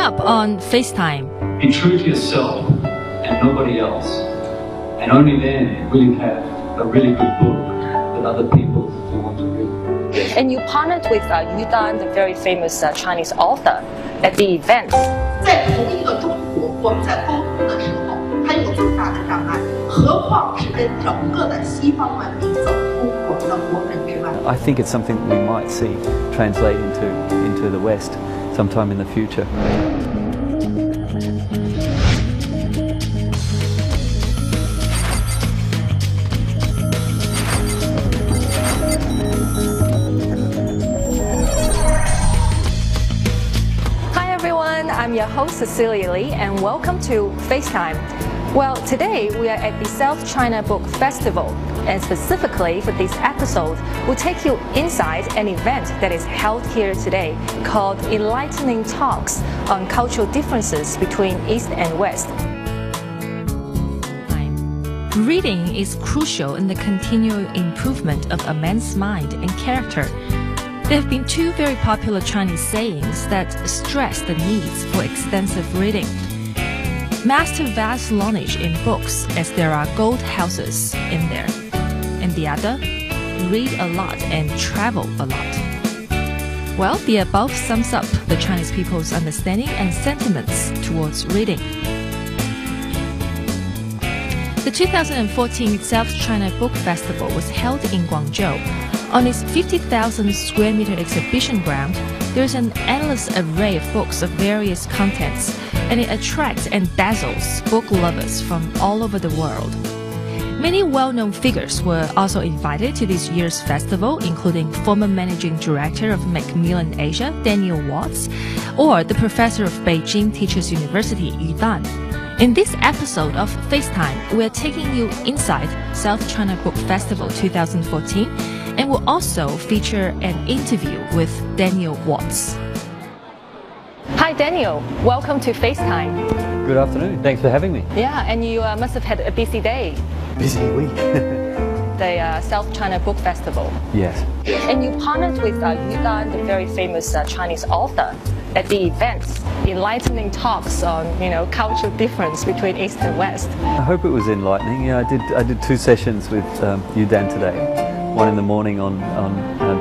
up on FaceTime. Be true to yourself and nobody else. And only then will you have a really good book that other people will want to read. And you partnered with Yu Dan, the very famous Chinese author, at the event. 在同一个中国，我们在沟通的时候，还有这么大的障碍，何况是跟整个的西方文明走出我们的国门之外。I think it's something that we might see translate into the West sometime in the future. Hi everyone, I'm your host Cecilia Lee and welcome to FaceTime. Well, today we are at the South China Book Festival, and specifically for this episode, we'll take you inside an event that is held here today called Enlightening Talks on Cultural Differences between East and West. Reading is crucial in the continual improvement of a man's mind and character. There have been two very popular Chinese sayings that stress the needs for extensive reading. Master vast knowledge in books as there are gold houses in there. And the other, read a lot and travel a lot. Well, the above sums up the Chinese people's understanding and sentiments towards reading. The 2014 South China Book Festival was held in Guangzhou. On its 50,000 square meter exhibition ground, there is an endless array of books of various contents, and it attracts and dazzles book lovers from all over the world. Many well-known figures were also invited to this year's festival, including former managing director of Macmillan Asia, Daniel Watts, or the professor of Beijing Teachers University, Yu Dan. In this episode of FaceTime, we're taking you inside South China Book Festival 2014, and we'll also feature an interview with Daniel Watts. Hi Daniel, welcome to FaceTime. Good afternoon. Thanks for having me. Yeah, and you must have had a busy day. Busy week. The South China Book Festival. Yes. And you partnered with Yu Dan, the very famous Chinese author, at the event, enlightening talks on, cultural difference between East and West. I hope it was enlightening. Yeah, I did two sessions with Yu Dan today. One in the morning on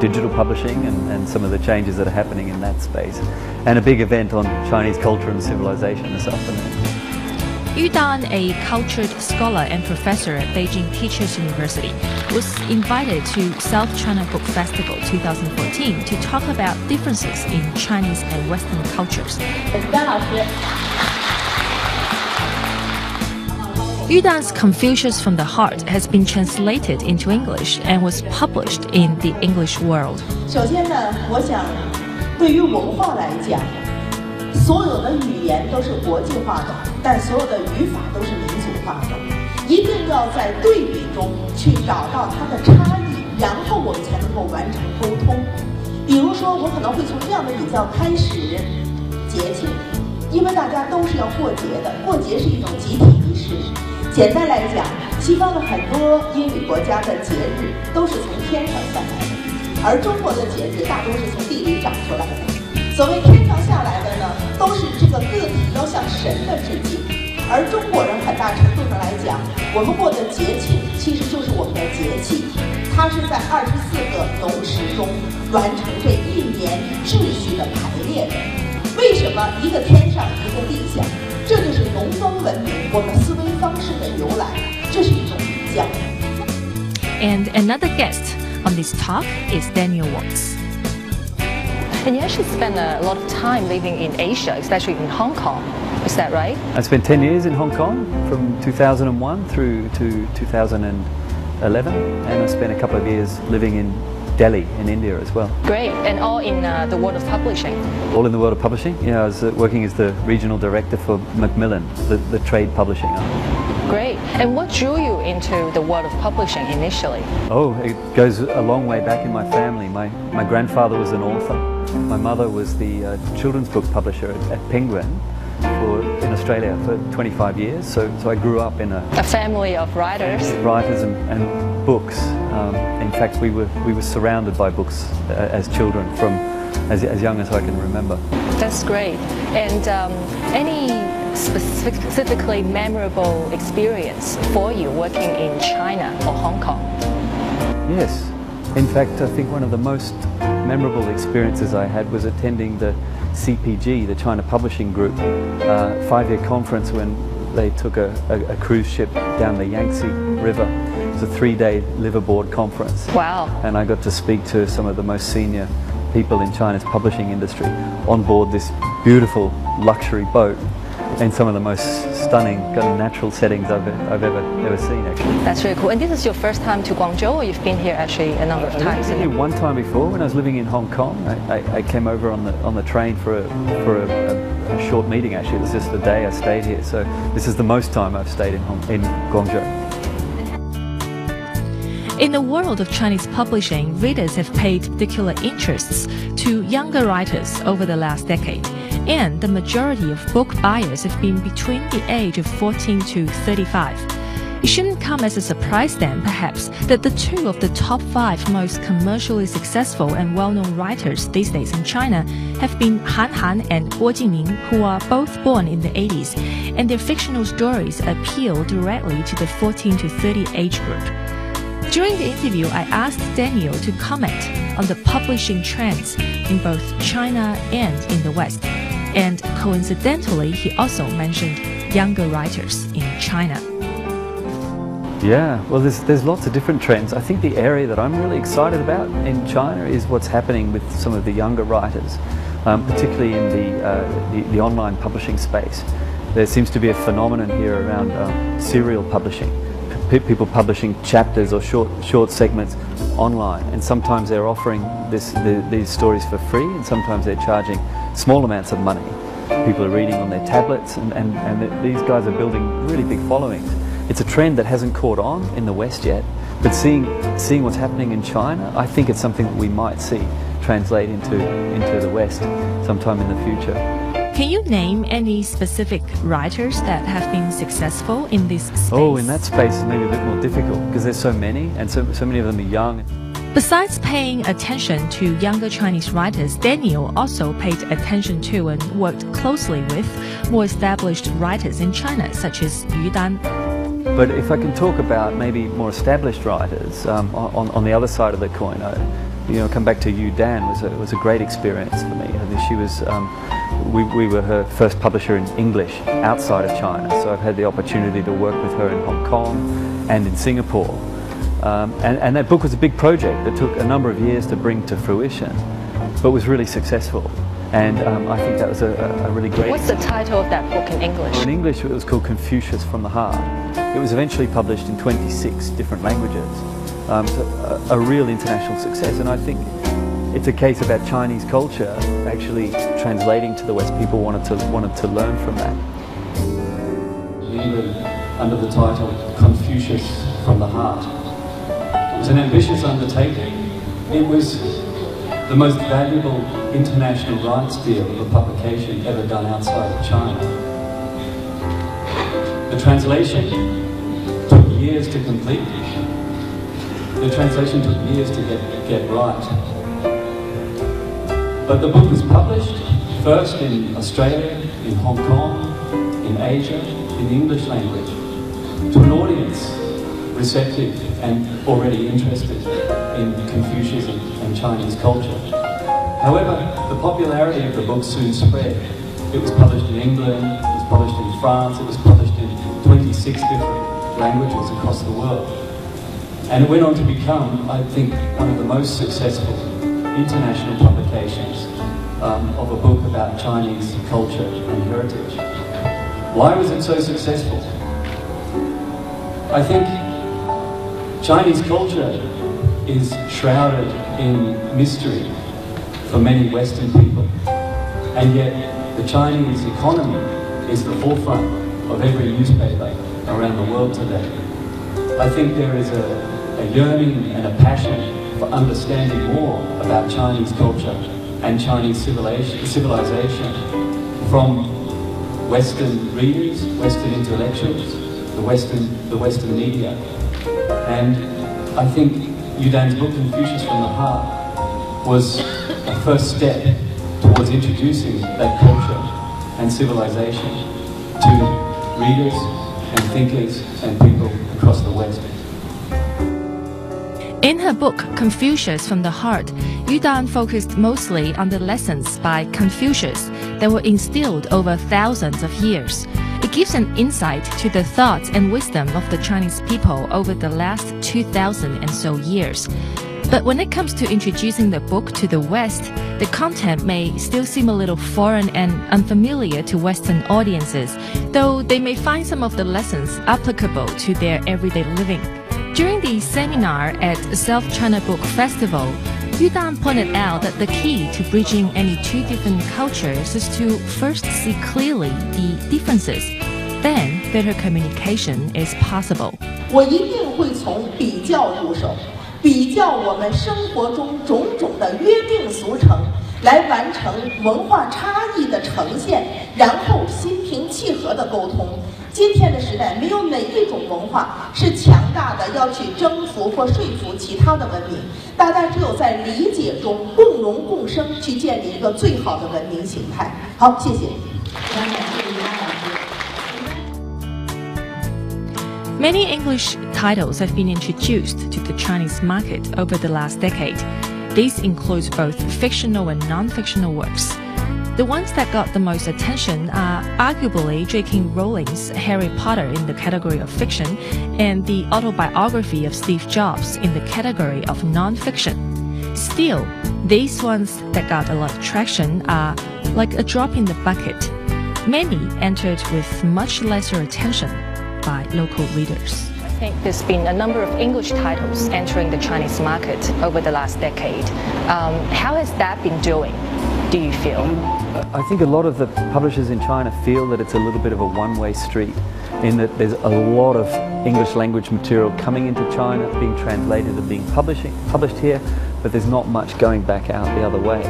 digital publishing and some of the changes that are happening in that space, and a big event on Chinese culture and civilization this afternoon. Yu Dan, a cultured scholar and professor at Beijing Teachers University, was invited to South China Book Festival 2014 to talk about differences in Chinese and Western cultures. Yu Dan's Confucius from the Heart has been translated into English and was published in the English World. 首先呢，我想，对于文化来讲，所有的语言都是国际化的，但所有的语法都是民族化的。一定要在对比中去找到它的差异，然后我们才能够完成沟通。比如说，我可能会从这样的比较开始，节庆，因为大家都是要过节的，过节是一种集体仪式。简单来讲，西方的很多英语国家的节日都是从天上下来的，而中国的节日大多是从地里长出来的。所谓天上下来的呢，都是这个个体要向神的致敬。而中国人很大程度上来讲，我们过的节庆其实就是我们的节气，它是在24个农时中完成这一年秩序的排列的。为什么一个天上一个地下？这就是农耕文明我们思维方式的由来，这是一种比较。And another guest on this talk is Daniel Watts. And you actually spent a lot of time living in Asia, especially in Hong Kong. Is that right? I spent 10 years in Hong Kong from 2001 through to 2011, and I spent a couple of years living in Delhi in India as well. Great, and all in the world of publishing. All in the world of publishing. Yeah, I was working as the regional director for Macmillan, the trade publishing arm. Great, and what drew you into the world of publishing initially? Oh, it goes a long way back in my family. My grandfather was an author. My mother was the children's book publisher at Penguin in Australia for 25 years. So I grew up in a family of writers. Writers and books. In fact, we were surrounded by books as children from as young as I can remember. That's great. And any specifically memorable experience for you working in China or Hong Kong? Yes. In fact, I think one of the most memorable experiences I had was attending the CPG, the China Publishing Group, 5-year conference when they took a cruise ship down the Yangtze River. It was a 3-day liveaboard conference. Wow. And I got to speak to some of the most senior people in China's publishing industry on board this beautiful luxury boat in some of the most stunning natural settings I've ever seen, actually. That's really cool. And this is your first time to Guangzhou, or you've been here actually a number of times? I've been here one time before when I was living in Hong Kong. I came over on the train for a short meeting. Actually, it was just a day I stayed here. So this is the most time I've stayed in Guangzhou. In the world of Chinese publishing, readers have paid particular interests to younger writers over the last decade, and the majority of book buyers have been between the age of 14 to 35. It shouldn't come as a surprise then, perhaps, that the two of the top 5 most commercially successful and well-known writers these days in China have been Han Han and Guo Jingming, who are both born in the 80s, and their fictional stories appeal directly to the 14 to 30 age group. During the interview, I asked Daniel to comment on the publishing trends in both China and in the West. And coincidentally, he also mentioned younger writers in China. Yeah, well, there's lots of different trends. I think the area that I'm really excited about in China is what's happening with some of the younger writers, particularly in the online publishing space. There seems to be a phenomenon here around serial publishing. People publishing chapters or short segments online, and sometimes they're offering these stories for free, and sometimes they're charging small amounts of money. People are reading on their tablets, and these guys are building really big followings. It's a trend that hasn't caught on in the West yet, but seeing what's happening in China, I think it's something that we might see translate into the West sometime in the future. Can you name any specific writers that have been successful in this space? Oh, in that space it's maybe a bit more difficult because there's so many, and so many of them are young. Besides paying attention to younger Chinese writers, Daniel also paid attention to and worked closely with more established writers in China, such as Yu Dan. But if I can talk about maybe more established writers, on the other side of the coin, come back to Yu Dan was a great experience for me. I think she was, we were her first publisher in English outside of China, so I've had the opportunity to work with her in Hong Kong and in Singapore. And that book was a big project that took a number of years to bring to fruition, but was really successful. And I think that was a really great... What's the title of that book in English? In English it was called Confucius from the Heart. It was eventually published in 26 different languages. So a real international success, and I think it's a case about Chinese culture actually translating to the West. People wanted to learn from that. England, under the title Confucius from the Heart. It was an ambitious undertaking. It was the most valuable international rights deal of a publication ever done outside of China. The translation took years to complete. The translation took years to get right. But the book was published first in Australia, in Hong Kong, in Asia, in the English language, to an audience receptive and already interested in Confucianism and Chinese culture. However, the popularity of the book soon spread. It was published in England, it was published in France, it was published in 26 different languages across the world. And it went on to become, I think, one of the most successful international publications of a book about Chinese culture and heritage. Why was it so successful? I think Chinese culture is shrouded in mystery for many Western people, and yet the Chinese economy is the forefront of every newspaper around the world today. I think there is a yearning and a passion for understanding more about Chinese culture and Chinese civilization from Western readers, Western intellectuals, the Western media. And I think Yu Dan's book, Confucius from the Heart, was a first step towards introducing that culture and civilization to readers and thinkers and people across the West. In her book, Confucius from the Heart, Yu Dan focused mostly on the lessons by Confucius that were instilled over thousands of years. It gives an insight to the thoughts and wisdom of the Chinese people over the last 2,000 and so years. But when it comes to introducing the book to the West, the content may still seem a little foreign and unfamiliar to Western audiences, though they may find some of the lessons applicable to their everyday living. During the seminar at South China Book Festival, Yu Dan pointed out that the key to bridging any two different cultures is to first see clearly the differences. Then better communication is possible. 我一定会从比较入手，比较我们生活中种种的约定俗成，来完成文化差异的呈现，然后心平气和的沟通。今天的时代，没有哪一种文化是强大的要去征服或说服其他的文明，大家只有在理解中共荣共生，去建立一个最好的文明形态。好，谢谢。 Many English titles have been introduced to the Chinese market over the last decade. These include both fictional and non-fictional works. The ones that got the most attention are arguably J.K. Rowling's Harry Potter in the category of fiction and the autobiography of Steve Jobs in the category of non-fiction. Still, these ones that got a lot of traction are like a drop in the bucket. Many entered with much lesser attention by local readers. I think there's been a number of English titles entering the Chinese market over the last decade. How has that been doing, do you feel? I think a lot of the publishers in China feel that it's a little bit of a one-way street, in that there's a lot of English language material coming into China, being translated and being published here, but there's not much going back out the other way.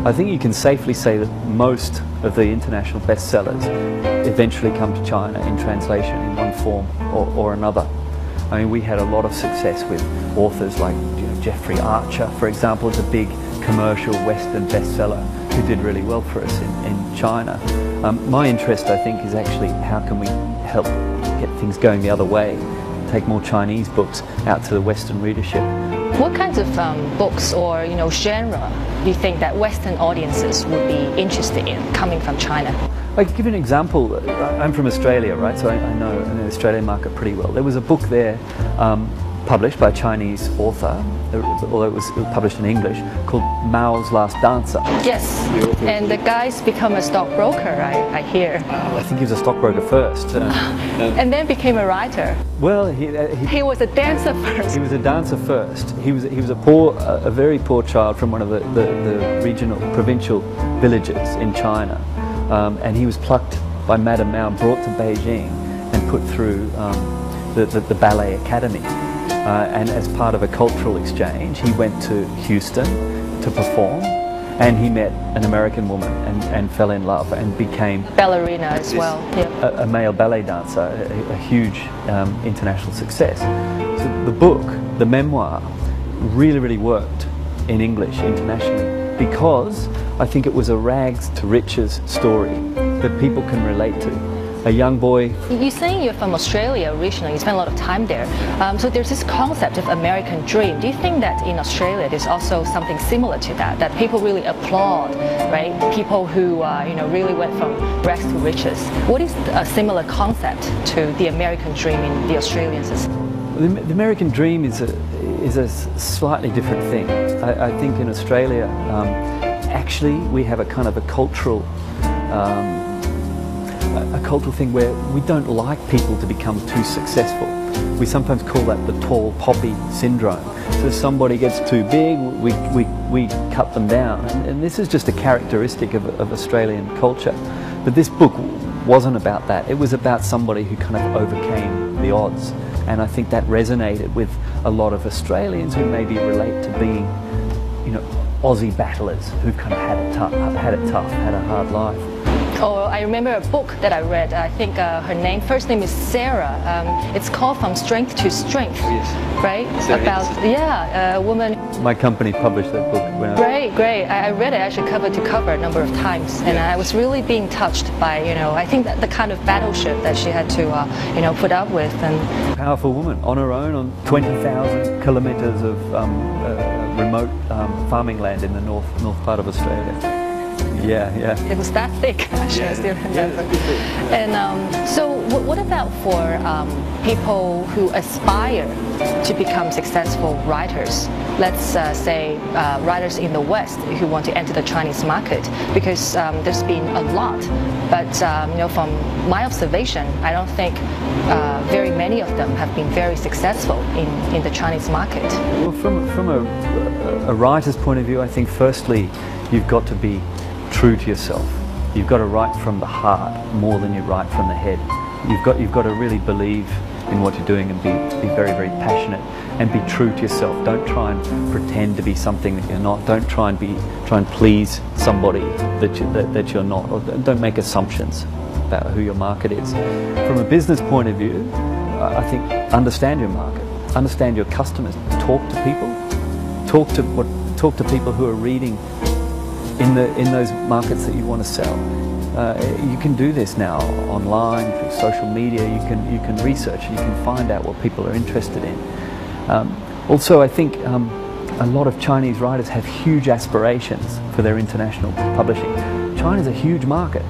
I think you can safely say that most of the international bestsellers eventually come to China in translation in one form or another. I mean, we had a lot of success with authors like Jeffrey Archer, for example, is a big commercial Western bestseller who did really well for us in China. My interest, I think, is actually how can we help get things going the other way, take more Chinese books out to the Western readership. What kinds of books or genre do you think that Western audiences would be interested in coming from China? I can give you an example. I'm from Australia, right? So I know the Australian market pretty well. There was a book there published by a Chinese author, although it was published in English, called Mao's Last Dancer. Yes, and the guy's become a stockbroker, I hear. I think he was a stockbroker first. And then became a writer. Well, he was a dancer first. He was a dancer first. He was a very poor child from one of the regional, provincial villages in China. And he was plucked by Madame Mao, brought to Beijing and put through the ballet academy. And as part of a cultural exchange, he went to Houston to perform, and he met an American woman and fell in love and became ballerina as well. A male ballet dancer, a huge international success. So the book, the memoir, really worked in English internationally because I think it was a rags to riches story that people can relate to. A young boy. You're saying you're from Australia originally, you spent a lot of time there. So there's this concept of American dream. Do you think that in Australia there's also something similar to that people really applaud, right? People who really went from rags to riches. What is a similar concept to the American dream in the Australian system? The American dream is a slightly different thing. I think in Australia, actually we have a kind of a cultural thing where we don't like people to become too successful. We sometimes call that the tall poppy syndrome. So if somebody gets too big, we cut them down. And this is just a characteristic of Australian culture. But this book wasn't about that. It was about somebody who kind of overcame the odds. And I think that resonated with a lot of Australians who maybe relate to being, Aussie battlers who've kind of had it tough, had a hard life. Or I remember a book that I read. I think her first name is Sarah. It's called From Strength to Strength. Yes. Right? Sarah About a woman. My company published that book when Great. I read it actually cover to cover a number of times, and I was really being touched by, I think that the kind of battleship that she had to, put up with. And powerful woman on her own on 20,000 kilometres of remote farming land in the north part of Australia. Yeah. It was that thick, actually, I still remember. And so what about for people who aspire to become successful writers? Let's say writers in the West who want to enter the Chinese market, because there's been a lot, but from my observation, I don't think very many of them have been very successful in the Chinese market. Well, from a writer's point of view, I think firstly you've got to be true to yourself. You've got to write from the heart more than you write from the head. You've got to really believe in what you're doing and be very, very passionate and be true to yourself. Don't try and pretend to be something that you're not. Don't try and please somebody that you're not. Or don't make assumptions about who your market is. From a business point of view, I think understand your market, understand your customers, talk to people, talk to people who are reading in those markets that you want to sell. You can do this now online, through social media. You can research, you can find out what people are interested in. Also, I think a lot of Chinese writers have huge aspirations for their international publishing. China's a huge market.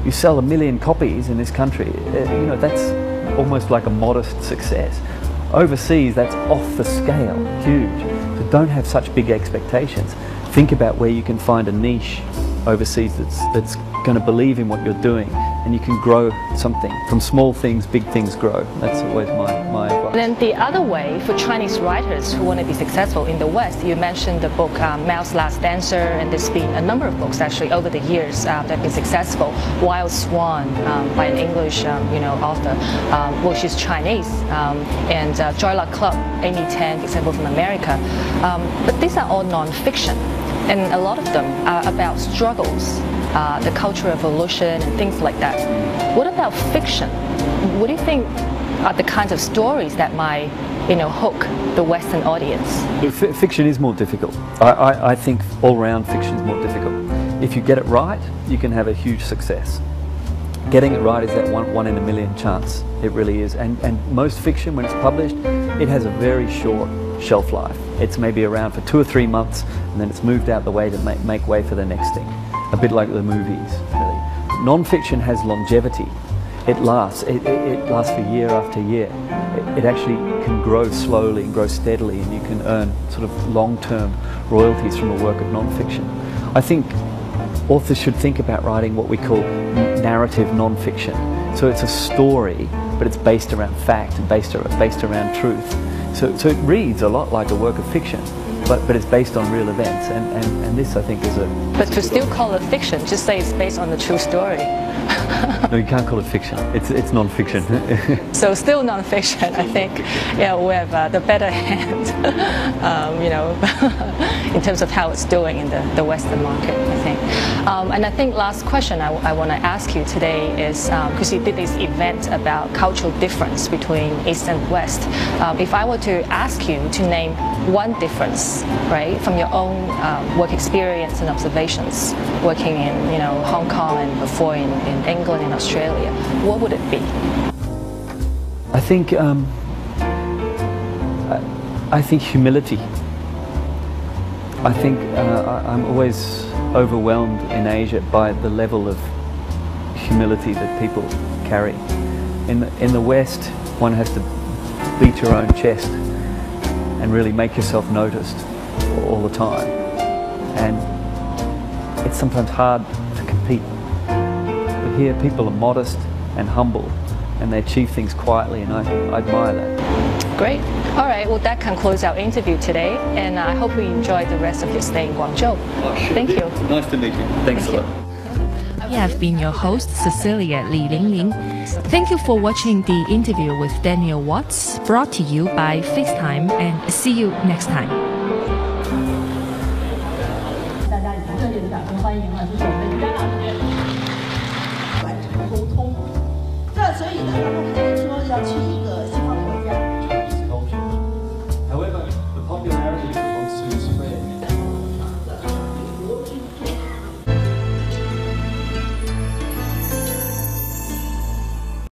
You sell 1 million copies in this country, that's almost like a modest success. Overseas, that's off the scale, huge. So don't have such big expectations. Think about where you can find a niche overseas that's going to believe in what you're doing, and you can grow something. From small things, big things grow. That's always my advice. And then the other way for Chinese writers who want to be successful in the West, you mentioned the book Mao's Last Dancer, and there's been a number of books actually over the years that have been successful. Wild Swan by an English author, well, she's Chinese, and Joy Luck Club, Amy Tan, for example, from America. But these are all non-fiction, and a lot of them are about struggles, the Cultural Revolution and things like that. What about fiction? What do you think are the kinds of stories that might hook the Western audience? Fiction is more difficult. I think all-round fiction is more difficult. If you get it right, you can have a huge success. Getting it right is that one in a million chance. It really is. And most fiction, when it's published, it has a very short shelf life. It's maybe around for 2 or 3 months, and then it's moved out the way to make way for the next thing. A bit like the movies, really. Non-fiction has longevity. It lasts. It lasts for year after year. It actually can grow slowly and grow steadily, and you can earn sort of long-term royalties from a work of non-fiction. I think authors should think about writing what we call narrative non-fiction. So it's a story, but it's based around fact and based around truth. So it reads a lot like a work of fiction, but it's based on real events, and this, I think, is a... But to still call it fiction, just say it's based on the true story. No, you can't call it fiction. It's non-fiction. So still non-fiction, I think. Yeah, we have the better hand, in terms of how it's doing in the Western market, I think. And I think last question I want to ask you today is, because you did this event about cultural difference between East and West. If I were to ask you to name one difference, right, from your own work experience and observations, working in Hong Kong and before in England and Australia, what would it be? I think humility. I think I'm always overwhelmed in Asia by the level of humility that people carry. In the West, one has to beat your own chest and really make yourself noticed all the time. And it's sometimes hard to compete. But here people are modest and humble, and they achieve things quietly, and I admire that. Great. All right, well, that concludes our interview today, and I hope you enjoy the rest of your stay in Guangzhou. Thank you. Nice to meet you. Thanks a lot. I have been your host, Cecilia Li Lingling. Thank you for watching the interview with Daniel Watts, brought to you by FaceTime, and see you next time.